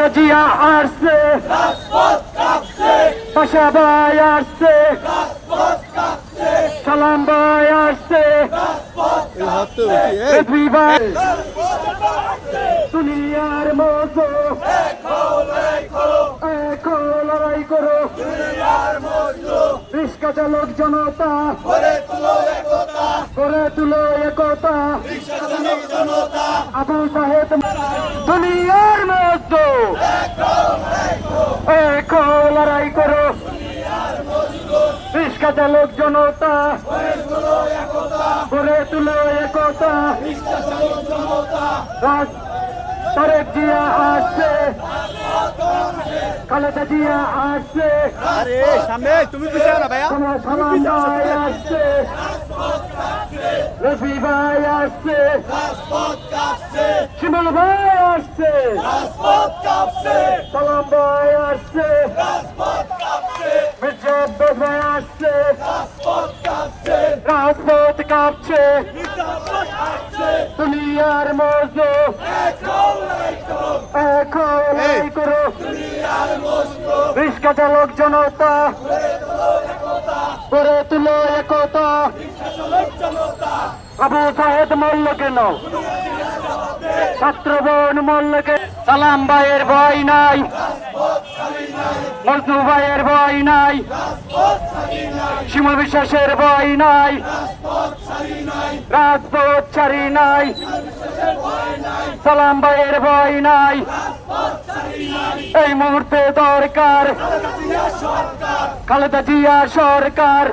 খালেদা জিয়া আসছে, পাশা ভাই আসছে, সালাম ভাই আসছে, ভাই দুনিয়ার মতো এখন লড়াই করো, রিক্সা চালক জনতা করে তুলো একতা, আবু সাহেব দুনিয়ার মতো এখন লড়াই করো, রিক্সা চালক জনতা করে তুলো একতা, তারেক জিয়া আসছে, খালেদা জিয়া আসছে, আরে সামনে তুমি পিছাও না ভাইয়া, সালাম ভাই আসছে, রফি ভাই আসছে, শিমুল ভাই আসছে, সালাম ভাই আসছে, মির্জা আব্বাস ভাই আসছে, রাজপথ কাঁপছে, দুনিয়ার মজো এখন লড়াই করো, রিক্সা চালক জনতা করে তুলো একতা, আবু সাহেদ মল্ল কেন, ছাত্রবন মল্লকে, সালাম ভাইয়ের ভয় নাই, মজনু ভাইয়ের ভয় নাই, শিমুল বিশ্বাসের ভয় নাই, রাজপথ ছাড়ি নাই, সালাম ভাইয়ের ভয় নাই, এই মুহূর্তে দরকার খালেদা জিয়া সরকার,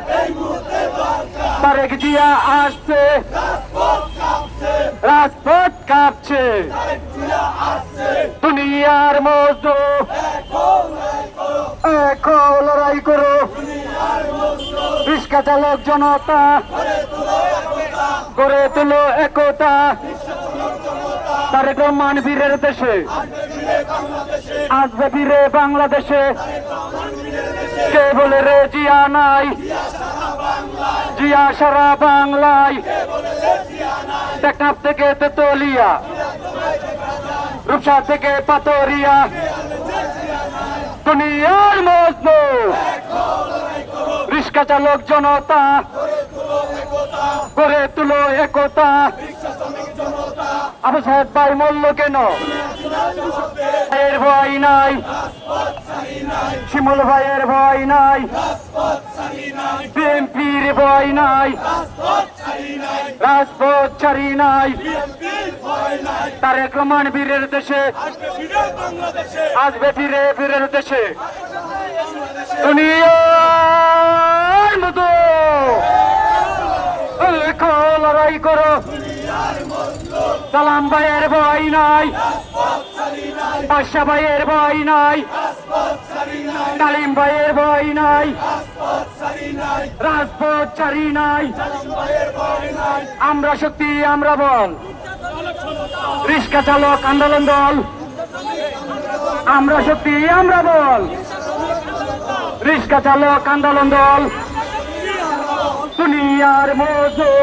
তারেক জিয়া আসছে, রাজপথ কাঁপছে, দুনিয়ার মজদু এখন লড়াই করো, রিক্সা চালক জনতা গড়ে তুলো একতা, তারেক রহমান বীরের দেশে আসবে বীরে বাংলাদেশে, কে বলে রে জিয়া নাই, জিয়া সারা বাংলায়, টেকনাফ থেকে তেতুলিয়া, রূপসা থেকে পাতরিয়া, দুনিয়ার মজনু রিক্সা চালক জনতা গড়ে তুলো একতা, আবু সাহেব ভাই মূল্য কেন, ভাইয়ের ভয় নাই, শিমুল ভাইয়ের ভয় নাই, বিএনপির ভয় নাই, রাজপথ ছাড়ি নাই, তারেক রহমান বীরের দেশে আসবে ফিরে বীরের দেশে, দুনিয়ার মতো লড়াই করো, সালাম ভাইয়ের ভয় নাই, পাশা ভাইয়ের ভয় নাই, কালিম ভাইয়ের ভয় নাই, রাজপথ ছাড়ি নাই, আমরা শক্তি আমরা বল, রিক্সা চালক আন্দোলন দল, আমরা শক্তি আমরা বল, রিক্সা চালক আন্দোলন দল, দুনিয়ার মজো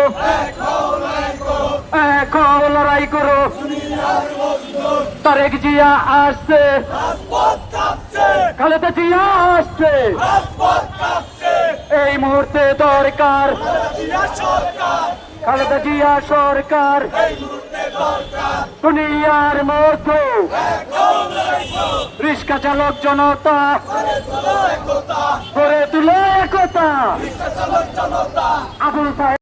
এখন লড়াই করো, তারেক জিয়া আসছে, খালেদা জিয়া আসছে, এই মুহূর্তে দরকার খালেদা জিয়া সরকার, দুনিয়ার মতো রিক্সা চালক জনতা করে তুলে একতা, আবু সাহেব